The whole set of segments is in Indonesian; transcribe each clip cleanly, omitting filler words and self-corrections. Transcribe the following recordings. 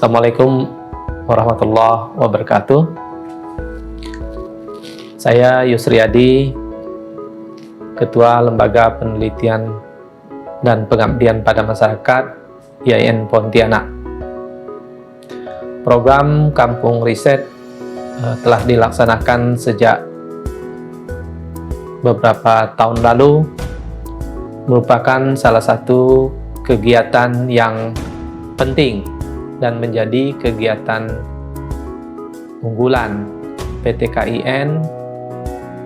Assalamualaikum warahmatullahi wabarakatuh. Saya Yusriyadi, Ketua Lembaga Penelitian dan Pengabdian pada Masyarakat IAIN Pontianak. Program Kampung Riset telah dilaksanakan sejak beberapa tahun lalu, merupakan salah satu kegiatan yang penting dan menjadi kegiatan unggulan PT KIN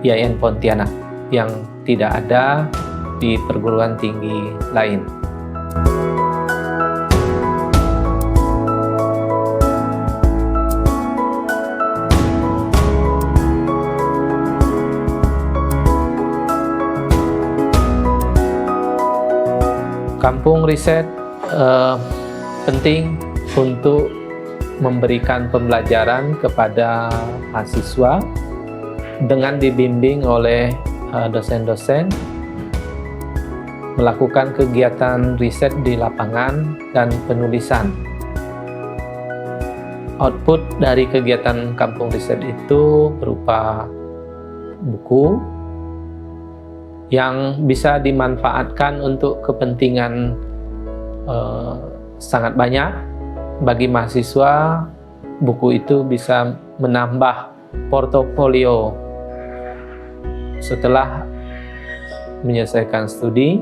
IAIN Pontianak yang tidak ada di perguruan tinggi lain. Kampung riset penting untuk memberikan pembelajaran kepada mahasiswa dengan dibimbing oleh dosen-dosen, melakukan kegiatan riset di lapangan dan penulisan. Output dari kegiatan kampung riset itu berupa buku yang bisa dimanfaatkan untuk kepentingan sangat banyak. Bagi mahasiswa, buku itu bisa menambah portofolio setelah menyelesaikan studi.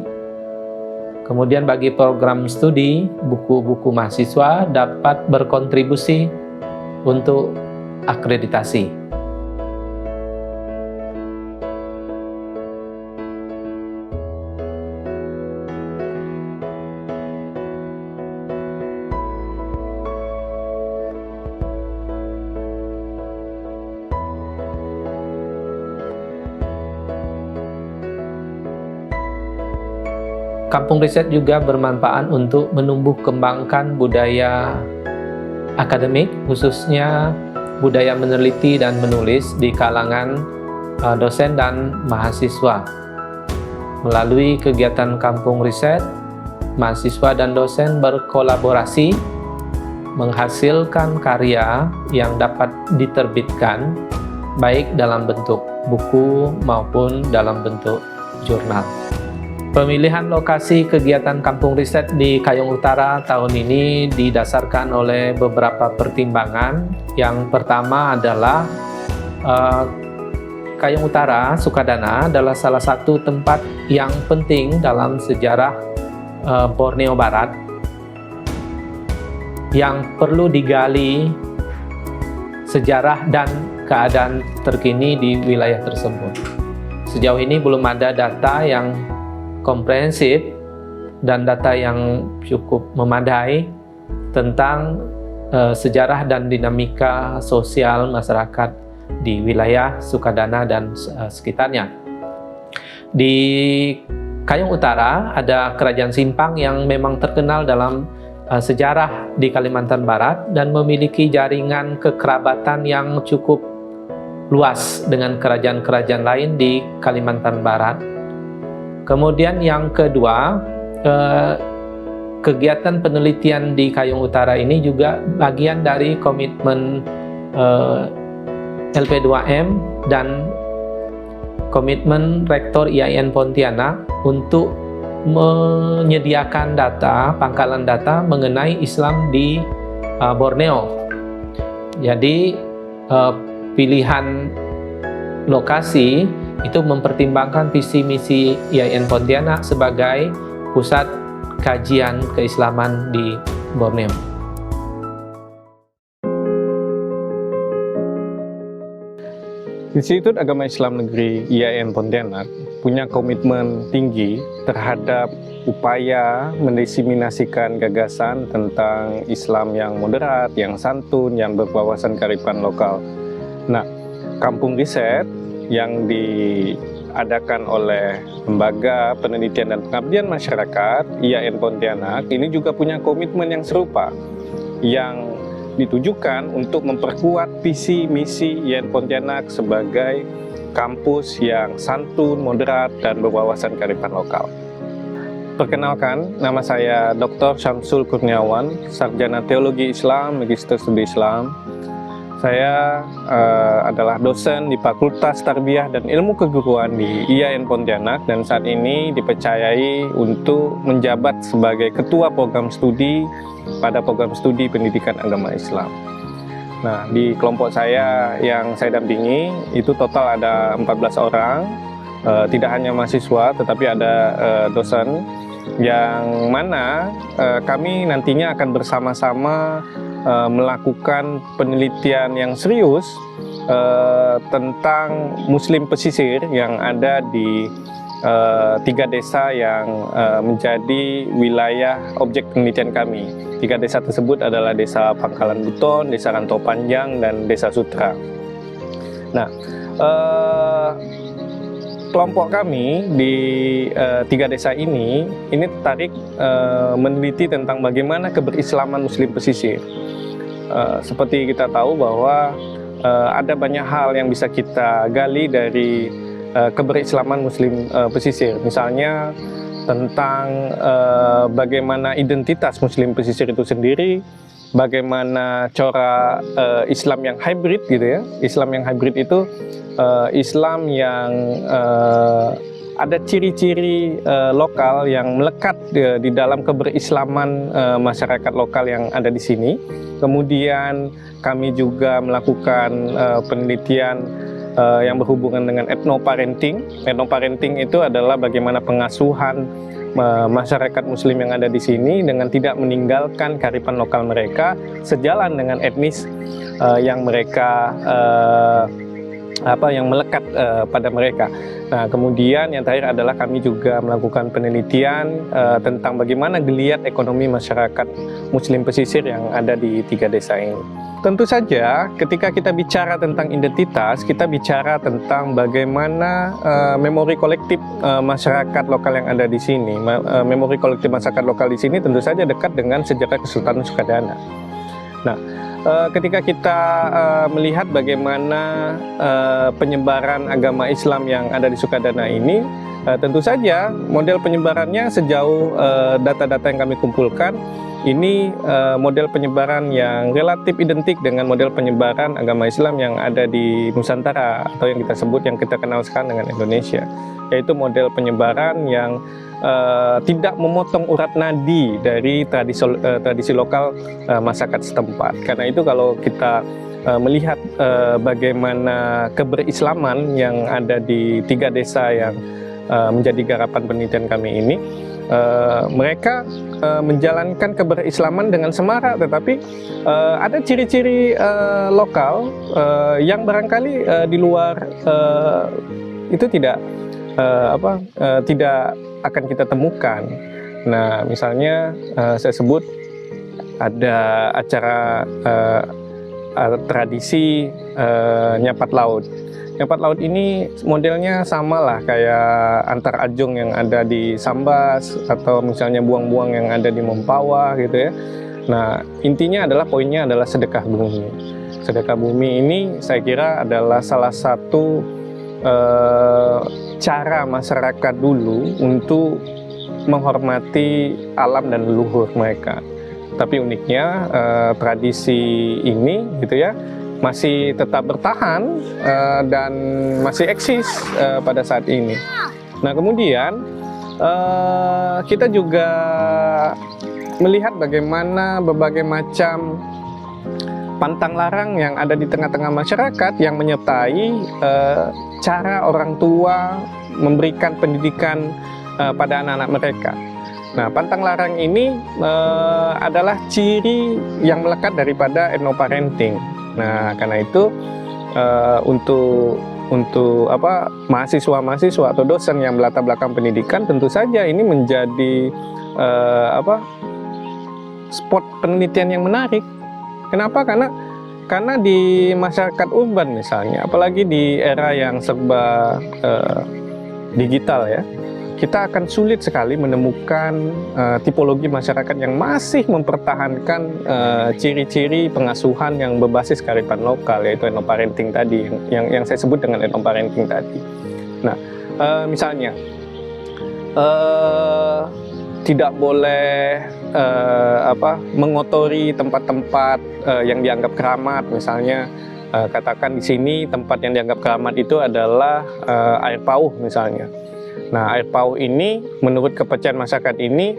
Kemudian bagi program studi, buku-buku mahasiswa dapat berkontribusi untuk akreditasi. Kampung riset juga bermanfaat untuk menumbuh kembangkan budaya akademik, khususnya budaya meneliti dan menulis di kalangan dosen dan mahasiswa. Melalui kegiatan kampung riset, mahasiswa dan dosen berkolaborasi menghasilkan karya yang dapat diterbitkan baik dalam bentuk buku maupun dalam bentuk jurnal. Pemilihan lokasi kegiatan kampung riset di Kayong Utara tahun ini didasarkan oleh beberapa pertimbangan. Yang pertama adalah Kayong Utara, Sukadana adalah salah satu tempat yang penting dalam sejarah Borneo Barat yang perlu digali sejarah dan keadaan terkini di wilayah tersebut. Sejauh ini belum ada data yang komprehensif dan data yang cukup memadai tentang sejarah dan dinamika sosial masyarakat di wilayah Sukadana dan sekitarnya. Di Kayong Utara ada Kerajaan Simpang yang memang terkenal dalam sejarah di Kalimantan Barat dan memiliki jaringan kekerabatan yang cukup luas dengan kerajaan-kerajaan lain di Kalimantan Barat. Kemudian yang kedua, kegiatan penelitian di Kayong Utara ini juga bagian dari komitmen LP2M dan komitmen Rektor IAIN Pontianak untuk menyediakan data, pangkalan data mengenai Islam di Borneo. Jadi pilihan lokasi itu mempertimbangkan visi misi IAIN Pontianak sebagai pusat kajian keislaman di Borneo. Institut Agama Islam Negeri IAIN Pontianak punya komitmen tinggi terhadap upaya mendiseminasikan gagasan tentang Islam yang moderat, yang santun, yang berwawasan kearifan lokal. Nah, kampung riset yang diadakan oleh Lembaga Penelitian dan Pengabdian Masyarakat IAIN Pontianak ini juga punya komitmen yang serupa yang ditujukan untuk memperkuat visi misi IAIN Pontianak sebagai kampus yang santun, moderat, dan berwawasan kearifan lokal. Perkenalkan, nama saya Dr. Syamsul Kurniawan, Sarjana Teologi Islam, Magister Studi Islam. Saya adalah dosen di Fakultas Tarbiyah dan Ilmu Keguruan di IAIN Pontianak dan saat ini dipercayai untuk menjabat sebagai Ketua Program Studi pada Program Studi Pendidikan Agama Islam. Nah, di kelompok saya yang saya dampingi itu total ada 14 orang, tidak hanya mahasiswa tetapi ada dosen yang mana kami nantinya akan bersama-sama melakukan penelitian yang serius tentang Muslim pesisir yang ada di 3 desa yang menjadi wilayah objek penelitian kami. 3 desa tersebut adalah Desa Pangkalan Buton, Desa Rantau Panjang, dan Desa Sutra. Nah, kelompok kami di 3 desa ini tertarik meneliti tentang bagaimana keberislaman Muslim pesisir. Seperti kita tahu bahwa ada banyak hal yang bisa kita gali dari keberislaman Muslim pesisir. Misalnya tentang bagaimana identitas Muslim pesisir itu sendiri, bagaimana corak Islam yang hybrid gitu ya. Islam yang hybrid itu Islam yang ada ciri-ciri lokal yang melekat di dalam keberislaman masyarakat lokal yang ada di sini. Kemudian kami juga melakukan penelitian yang berhubungan dengan ethnoparenting. Ethnoparenting itu adalah bagaimana pengasuhan masyarakat Muslim yang ada di sini dengan tidak meninggalkan kearifan lokal mereka sejalan dengan etnis yang mereka yang melekat pada mereka. Nah, kemudian yang terakhir adalah kami juga melakukan penelitian tentang bagaimana geliat ekonomi masyarakat Muslim pesisir yang ada di 3 desa ini. Tentu saja ketika kita bicara tentang identitas, kita bicara tentang bagaimana memori kolektif masyarakat lokal yang ada di sini. Memori kolektif masyarakat lokal di sini tentu saja dekat dengan sejarah Kesultanan Sukadana. Nah, ketika kita melihat bagaimana penyebaran agama Islam yang ada di Sukadana ini, tentu saja model penyebarannya sejauh data-data yang kami kumpulkan, ini model penyebaran yang relatif identik dengan model penyebaran agama Islam yang ada di Nusantara atau yang kita sebut, yang kita kenal sekarang dengan Indonesia, yaitu model penyebaran yang tidak memotong urat nadi dari tradisi lokal masyarakat setempat. Karena itu kalau kita melihat bagaimana keberislaman yang ada di 3 desa yang menjadi garapan penelitian kami ini, mereka menjalankan keberislaman dengan semarak, tetapi ada ciri-ciri lokal yang barangkali di luar itu tidak akan kita temukan. Nah, misalnya saya sebut ada acara tradisi nyapat laut. Nyapat laut ini modelnya sama lah kayak antar ajung yang ada di Sambas atau misalnya buang-buang yang ada di Mempawah gitu ya. Nah, intinya adalah poinnya adalah sedekah bumi. Sedekah bumi ini saya kira adalah salah satu cara masyarakat dulu untuk menghormati alam dan leluhur mereka. Tapi uniknya tradisi ini gitu ya masih tetap bertahan dan masih eksis pada saat ini. Nah, kemudian kita juga melihat bagaimana berbagai macam pantang larang yang ada di tengah-tengah masyarakat yang menyertai cara orang tua memberikan pendidikan pada anak-anak mereka. Nah, pantang larang ini adalah ciri yang melekat daripada ethnoparenting. Nah, karena itu untuk mahasiswa-mahasiswa atau dosen yang berlatar belakang pendidikan, tentu saja ini menjadi spot penelitian yang menarik. Kenapa? Karena di masyarakat urban misalnya, apalagi di era yang serba digital ya, kita akan sulit sekali menemukan tipologi masyarakat yang masih mempertahankan ciri-ciri pengasuhan yang berbasis kearifan lokal, yaitu ethnoparenting tadi, yang saya sebut dengan ethnoparenting tadi. Nah, misalnya tidak boleh mengotori tempat-tempat yang dianggap keramat. Misalnya katakan di sini tempat yang dianggap keramat itu adalah air pauh misalnya. Nah, air pauh ini menurut kepercayaan masyarakat ini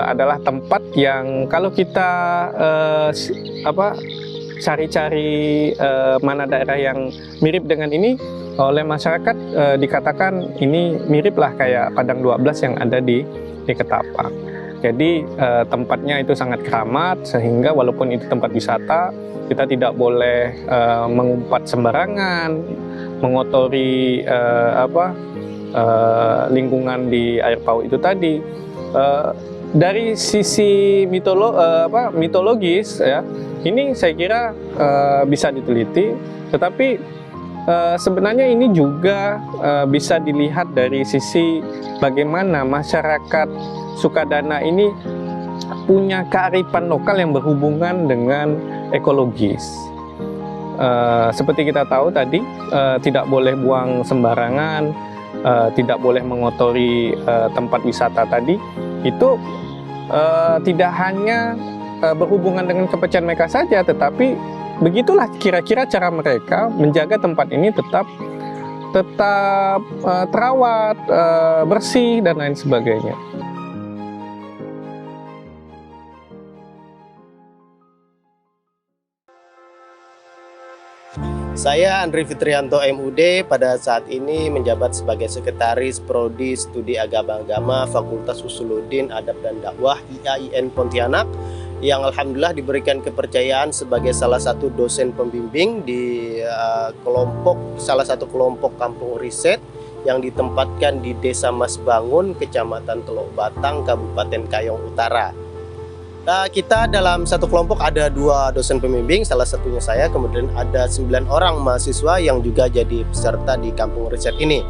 adalah tempat yang kalau kita cari-cari mana daerah yang mirip dengan ini, oleh masyarakat dikatakan ini mirip lah kayak Padang 12 yang ada di Ketapang. Jadi tempatnya itu sangat keramat, sehingga walaupun itu tempat wisata, kita tidak boleh mengumpat sembarangan, mengotori lingkungan di air pauh itu tadi. Dari sisi mitologis ya, ini saya kira bisa diteliti, tetapi sebenarnya ini juga bisa dilihat dari sisi bagaimana masyarakat Sukadana ini punya kearifan lokal yang berhubungan dengan ekologis. Seperti kita tahu tadi, tidak boleh buang sembarangan, tidak boleh mengotori tempat wisata tadi. Itu tidak hanya berhubungan dengan kepercayaan mereka saja, tetapi begitulah kira-kira cara mereka menjaga tempat ini tetap terawat, bersih dan lain sebagainya. Saya Andri Fitrianto MUD, pada saat ini menjabat sebagai Sekretaris Prodi Studi Agama Fakultas Usuluddin Adab dan Dakwah IAIN Pontianak, yang alhamdulillah diberikan kepercayaan sebagai salah satu dosen pembimbing di salah satu kelompok kampung riset yang ditempatkan di Desa Masbangun, Kecamatan Teluk Batang, Kabupaten Kayong Utara. Kita dalam satu kelompok ada 2 dosen pembimbing, salah satunya saya, kemudian ada 9 orang mahasiswa yang juga jadi peserta di kampung riset ini.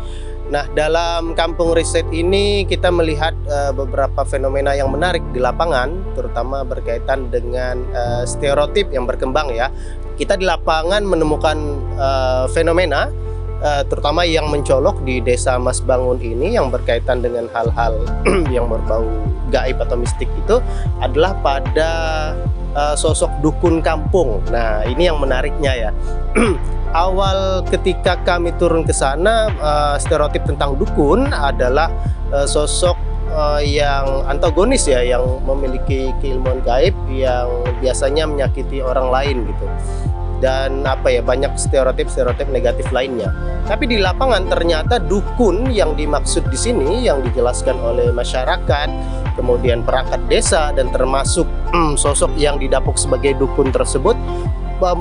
Nah, dalam kampung riset ini kita melihat beberapa fenomena yang menarik di lapangan, terutama berkaitan dengan stereotip yang berkembang ya. Kita di lapangan menemukan fenomena terutama yang mencolok di Desa Masbangun ini yang berkaitan dengan hal-hal yang berbau gaib atau mistik itu adalah pada sosok dukun kampung. Nah, ini yang menariknya ya. Awal ketika kami turun ke sana, stereotip tentang dukun adalah sosok yang antagonis ya, yang memiliki keilmuan gaib yang biasanya menyakiti orang lain gitu. Dan banyak stereotip negatif lainnya. Tapi di lapangan ternyata dukun yang dimaksud di sini, yang dijelaskan oleh masyarakat, kemudian perangkat desa dan termasuk sosok yang didapuk sebagai dukun tersebut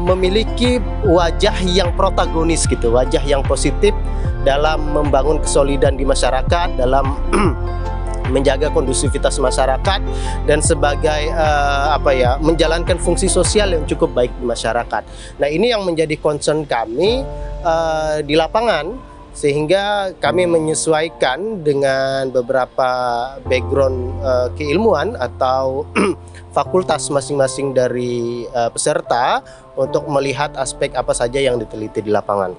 memiliki wajah yang protagonis gitu, wajah yang positif dalam membangun kesolidan di masyarakat, dalam menjaga kondusivitas masyarakat dan sebagai menjalankan fungsi sosial yang cukup baik di masyarakat. Nah, ini yang menjadi concern kami di lapangan, sehingga kami menyesuaikan dengan beberapa background keilmuan atau fakultas masing-masing dari peserta untuk melihat aspek apa saja yang diteliti di lapangan.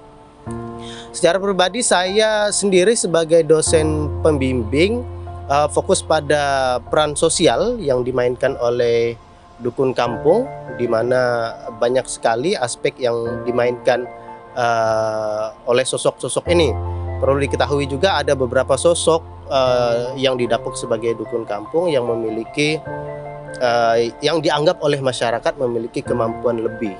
Secara pribadi saya sendiri sebagai dosen pembimbing fokus pada peran sosial yang dimainkan oleh dukun kampung, di mana banyak sekali aspek yang dimainkan oleh sosok-sosok ini. Perlu diketahui juga ada beberapa sosok yang didapuk sebagai dukun kampung yang memiliki yang dianggap oleh masyarakat memiliki kemampuan lebih.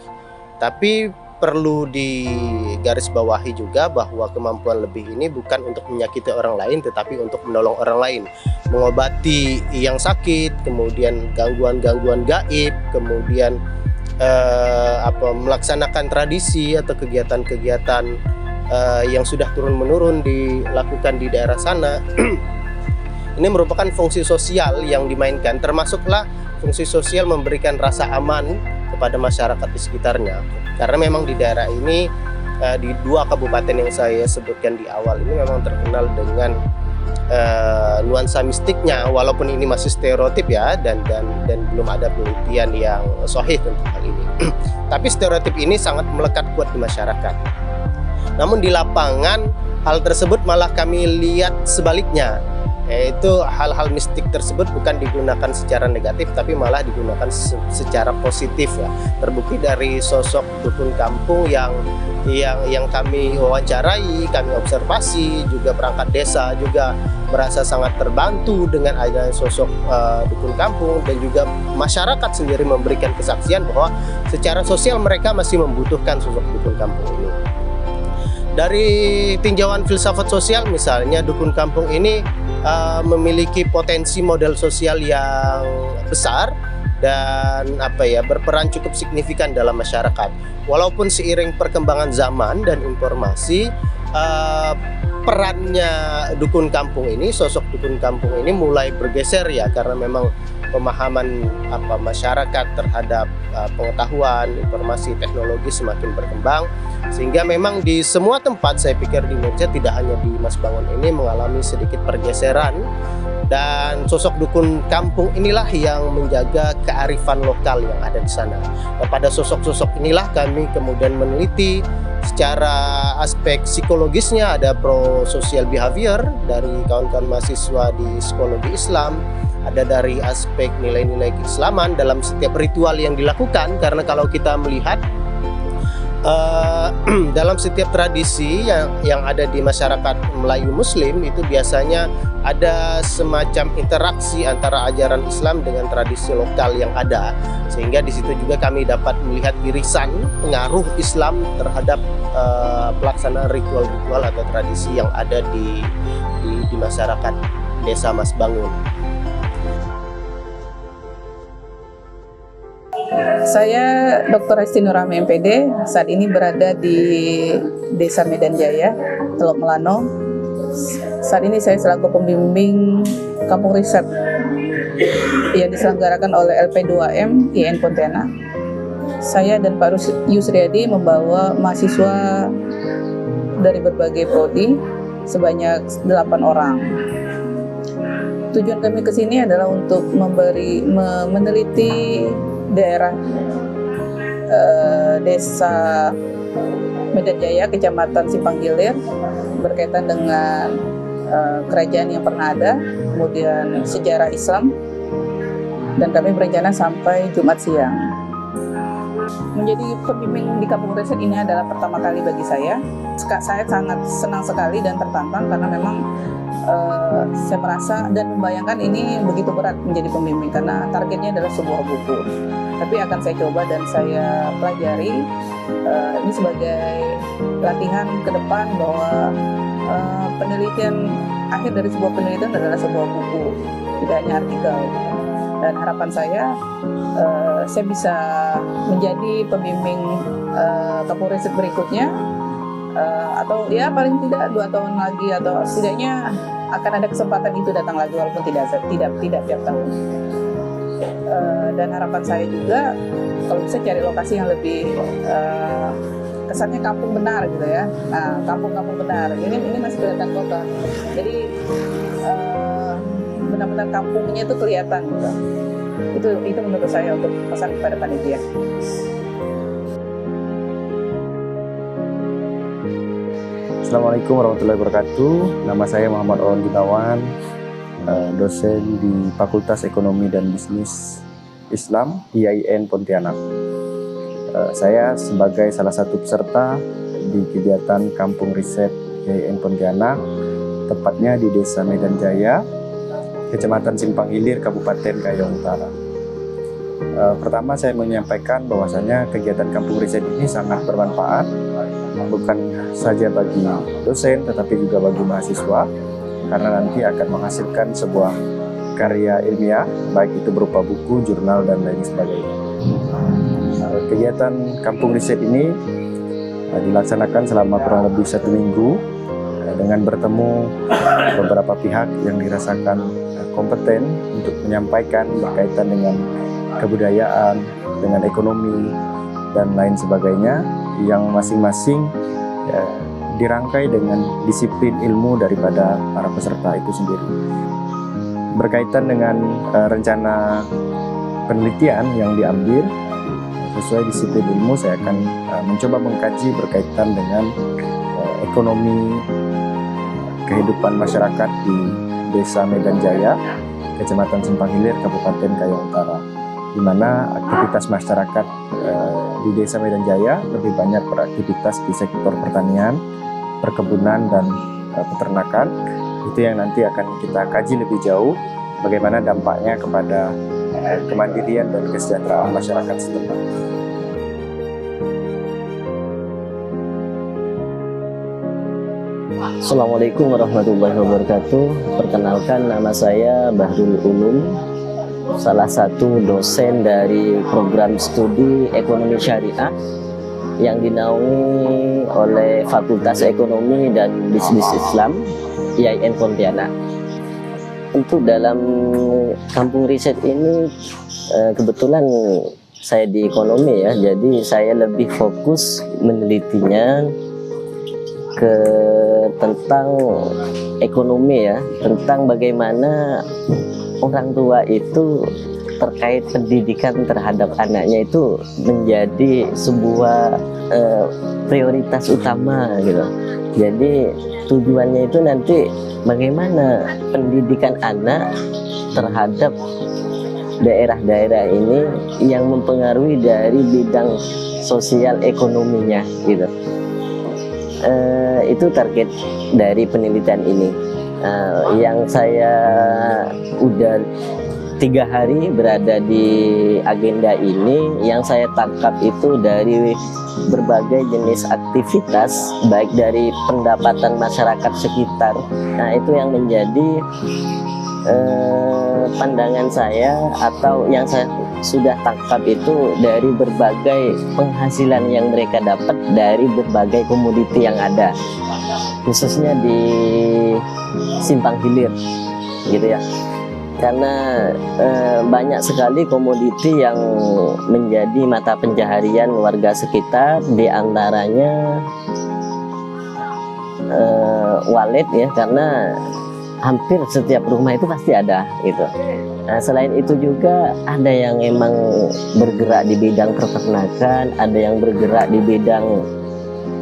Tapi perlu digarisbawahi juga bahwa kemampuan lebih ini bukan untuk menyakiti orang lain, tetapi untuk menolong orang lain, mengobati yang sakit, kemudian gangguan-gangguan gaib, kemudian melaksanakan tradisi atau kegiatan-kegiatan yang sudah turun-menurun dilakukan di daerah sana. Ini merupakan fungsi sosial yang dimainkan, termasuklah fungsi sosial memberikan rasa aman kepada masyarakat di sekitarnya. Karena memang di daerah ini, di 2 kabupaten yang saya sebutkan di awal ini memang terkenal dengan nuansa mistiknya, walaupun ini masih stereotip ya, dan belum ada penelitian yang sahih tentang hal ini. Tapi stereotip ini sangat melekat kuat di masyarakat. Namun di lapangan hal tersebut malah kami lihat sebaliknya. Yaitu hal-hal mistik tersebut bukan digunakan secara negatif tapi malah digunakan secara positif ya. Terbukti dari sosok dukun kampung yang kami wawancarai, kami observasi, juga perangkat desa juga merasa sangat terbantu dengan adanya sosok dukun kampung, dan juga masyarakat sendiri memberikan kesaksian bahwa secara sosial mereka masih membutuhkan sosok dukun kampung ini. Dari tinjauan filsafat sosial misalnya, dukun kampung ini memiliki potensi modal sosial yang besar dan berperan cukup signifikan dalam masyarakat. Walaupun seiring perkembangan zaman dan informasi, perannya dukun kampung ini, sosok dukun kampung ini mulai bergeser ya, karena memang pemahaman masyarakat terhadap pengetahuan, informasi, teknologi semakin berkembang, sehingga memang di semua tempat, saya pikir di Mirja tidak hanya di Mas Bangun ini, mengalami sedikit pergeseran, dan sosok dukun kampung inilah yang menjaga kearifan lokal yang ada di sana. Nah, pada sosok-sosok inilah kami kemudian meneliti secara aspek psikologisnya, ada pro-social behavior dari kawan-kawan mahasiswa di psikologi Islam, ada dari aspek nilai-nilai keislaman dalam setiap ritual yang dilakukan, karena kalau kita melihat dalam setiap tradisi yang ada di masyarakat Melayu Muslim itu biasanya ada semacam interaksi antara ajaran Islam dengan tradisi lokal yang ada, sehingga di situ juga kami dapat melihat irisan pengaruh Islam terhadap pelaksanaan ritual-ritual atau tradisi yang ada di masyarakat desa Mas Bangun. Saya Dr. Resti Nurahmi MPD, saat ini berada di Desa Medan Jaya, Teluk Melano. Saat ini saya selaku pembimbing kampung riset yang diselenggarakan oleh LP2M IAIN Pontianak. Saya dan Pak Yusriyadi membawa mahasiswa dari berbagai prodi sebanyak 8 orang. Tujuan kami ke sini adalah untuk meneliti daerah Desa Medan Jaya, Kecamatan Simpang Gilir, berkaitan dengan kerajaan yang pernah ada, kemudian sejarah Islam, dan kami berencana sampai Jumat siang. Menjadi pembimbing di kampung riset ini adalah pertama kali bagi saya. Saya sangat senang sekali dan tertantang karena memang saya merasa dan membayangkan ini begitu berat menjadi pembimbing karena targetnya adalah sebuah buku. Tapi akan saya coba dan saya pelajari ini sebagai latihan ke depan bahwa penelitian akhir dari sebuah penelitian adalah sebuah buku, tidak hanya artikel. Dan harapan saya bisa menjadi pembimbing kampung riset berikutnya, atau ya paling tidak 2 tahun lagi, atau setidaknya akan ada kesempatan itu datang lagi walaupun tidak tiap tahun. Dan harapan saya juga kalau bisa cari lokasi yang lebih kesannya kampung benar gitu ya. Nah, kampung-kampung benar. Ini masih kelihatan kota. Jadi benar-benar kampungnya itu kelihatan gitu. Itu menurut saya untuk pesan kepada panitia. Assalamualaikum warahmatullahi wabarakatuh. Nama saya Muhammad Owen Gunawan, dosen di Fakultas Ekonomi dan Bisnis Islam IAIN Pontianak. Saya sebagai salah satu peserta di kegiatan Kampung Riset IAIN Pontianak, tepatnya di Desa Medan Jaya, Kecamatan Simpang Hilir, Kabupaten Kayong Utara. Pertama saya menyampaikan bahwasanya kegiatan Kampung Riset ini sangat bermanfaat, bukan saja bagi dosen tetapi juga bagi mahasiswa, karena nanti akan menghasilkan sebuah karya ilmiah, baik itu berupa buku, jurnal, dan lain sebagainya. Kegiatan Kampung Riset ini dilaksanakan selama kurang lebih 1 minggu dengan bertemu beberapa pihak yang dirasakan kompeten untuk menyampaikan berkaitan dengan kebudayaan, dengan ekonomi, dan lain sebagainya, yang masing-masing dirangkai dengan disiplin ilmu daripada para peserta itu sendiri. Berkaitan dengan rencana penelitian yang diambil sesuai disiplin ilmu, saya akan mencoba mengkaji berkaitan dengan ekonomi kehidupan masyarakat di Desa Medan Jaya, Kecamatan Simpang Hilir, Kabupaten Kayong Utara, di mana aktivitas masyarakat di Desa Medan Jaya lebih banyak beraktivitas di sektor pertanian, perkebunan, dan peternakan. Itu yang nanti akan kita kaji lebih jauh, bagaimana dampaknya kepada kemandirian dan kesejahteraan masyarakat setempat. Assalamualaikum warahmatullahi wabarakatuh. Perkenalkan, nama saya Bahrul Ulum, salah satu dosen dari program studi ekonomi syariah yang dinaungi oleh Fakultas Ekonomi dan Bisnis Islam IAIN Pontianak. Untuk dalam kampung riset ini kebetulan saya di ekonomi ya, jadi saya lebih fokus menelitinya tentang ekonomi ya, tentang bagaimana orang tua itu terkait pendidikan terhadap anaknya itu menjadi sebuah prioritas utama gitu. Jadi tujuannya itu nanti bagaimana pendidikan anak terhadap daerah-daerah ini yang mempengaruhi dari bidang sosial ekonominya gitu. Itu target dari penelitian ini. Yang saya udah 3 hari berada di agenda ini, yang saya tangkap itu dari berbagai jenis aktivitas, baik dari pendapatan masyarakat sekitar. Nah, itu yang menjadi pandangan saya, atau yang saya sudah tangkap itu dari berbagai penghasilan yang mereka dapat dari berbagai komoditi yang ada, khususnya di Simpang Hilir gitu ya, karena banyak sekali komoditi yang menjadi mata pencaharian warga sekitar, diantaranya walet ya, karena hampir setiap rumah itu pasti ada gitu. Nah, selain itu juga ada yang emang bergerak di bidang peternakan, ada yang bergerak di bidang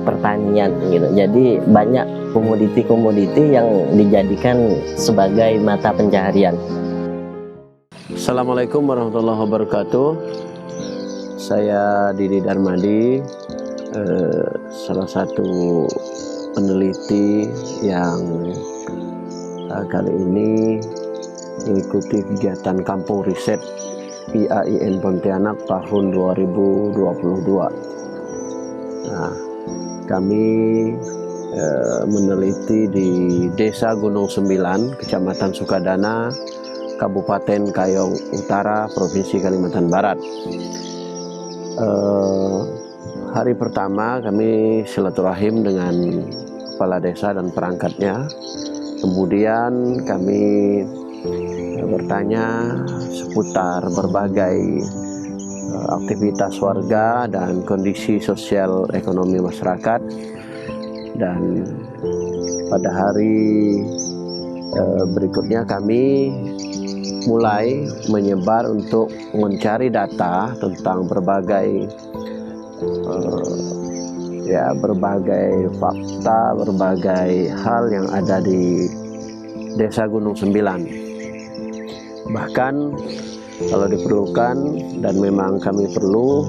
pertanian gitu. Jadi banyak komoditi-komoditi yang dijadikan sebagai mata pencaharian. Assalamualaikum warahmatullahi wabarakatuh. Saya Didi Darmadi, salah satu peneliti yang kali ini mengikuti kegiatan kampung riset IAIN Pontianak tahun 2022. Nah, kami meneliti di Desa Gunung Sembilan, Kecamatan Sukadana, Kabupaten Kayong Utara, Provinsi Kalimantan Barat. Hari pertama kami silaturahim dengan kepala desa dan perangkatnya. Kemudian kami bertanya seputar berbagai aktivitas warga dan kondisi sosial ekonomi masyarakat. Dan pada hari berikutnya kami mulai menyebar untuk mencari data tentang berbagai berbagai fakta, berbagai hal yang ada di Desa Gunung Sembilan. Bahkan kalau diperlukan dan memang kami perlu,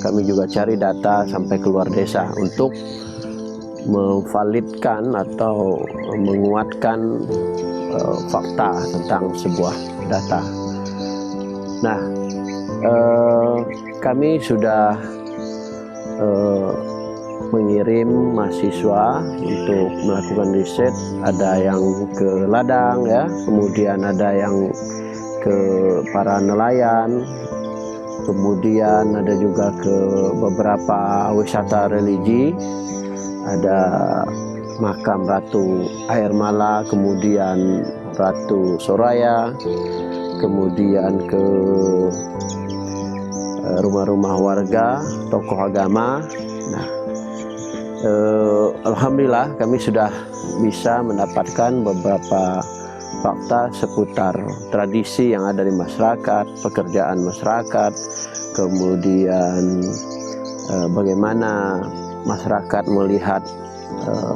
kami juga cari data sampai keluar desa untuk memvalidkan atau menguatkan fakta tentang sebuah data. Nah, kami sudah mengirim mahasiswa untuk melakukan riset. Ada yang ke ladang ya, kemudian ada yang ke para nelayan, kemudian ada juga ke beberapa wisata religi, ada makam Ratu Air Mala, kemudian Ratu Soraya, kemudian ke rumah-rumah warga, tokoh agama. Nah, alhamdulillah kami sudah bisa mendapatkan beberapa fakta seputar tradisi yang ada di masyarakat, pekerjaan masyarakat, kemudian bagaimana masyarakat melihat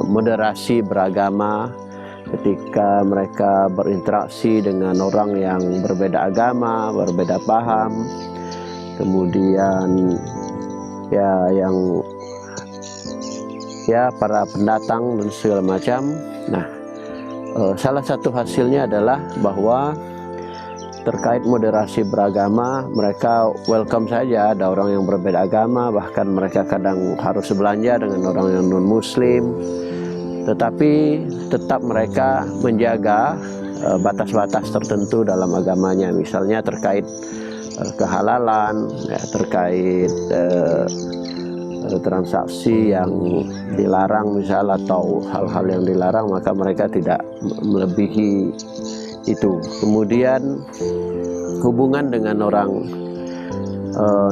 moderasi beragama ketika mereka berinteraksi dengan orang yang berbeda agama, berbeda paham, kemudian para pendatang dan segala macam. Nah, salah satu hasilnya adalah bahwa terkait moderasi beragama, mereka welcome saja ada orang yang berbeda agama, bahkan mereka kadang harus belanja dengan orang yang non-muslim, tetapi tetap mereka menjaga batas-batas tertentu dalam agamanya, misalnya terkait kehalalan, terkait transaksi yang dilarang misal, atau hal-hal yang dilarang, maka mereka tidak melebihi itu. Kemudian hubungan dengan orang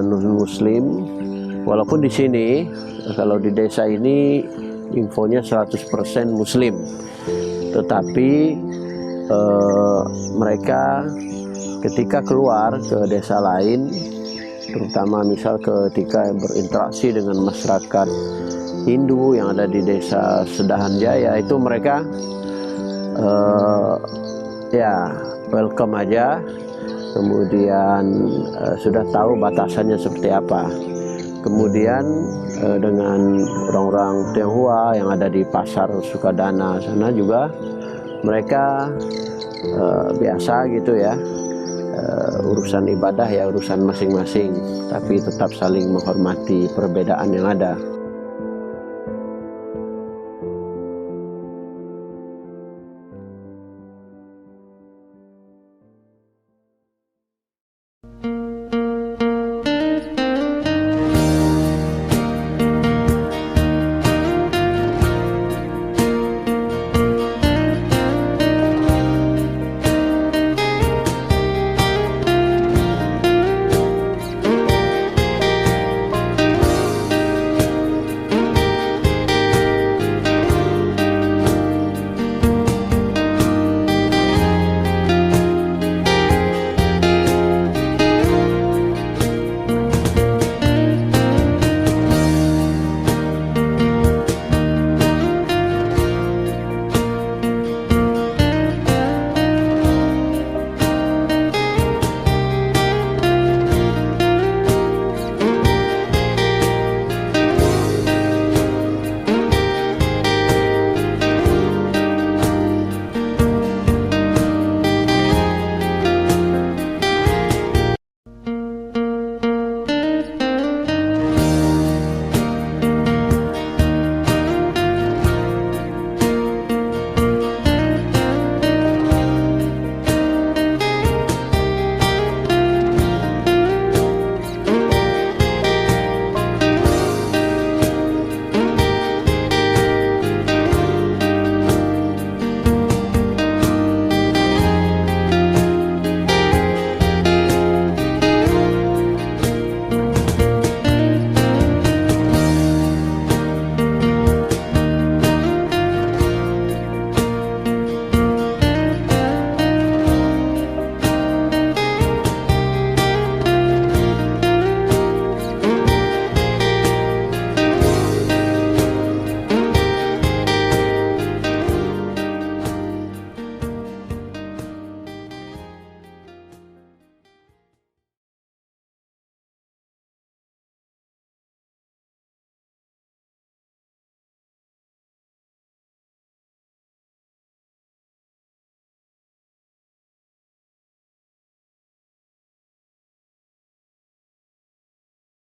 non-muslim, walaupun di sini kalau di desa ini infonya 100% muslim, tetapi mereka ketika keluar ke desa lain, terutama misal ketika berinteraksi dengan masyarakat Hindu yang ada di desa Sedahan Jaya, itu mereka welcome aja, kemudian sudah tahu batasannya seperti apa. Kemudian dengan orang-orang Tionghoa yang ada di pasar Sukadana sana juga mereka biasa gitu ya, urusan ibadah ya urusan masing-masing, tapi tetap saling menghormati perbedaan yang ada.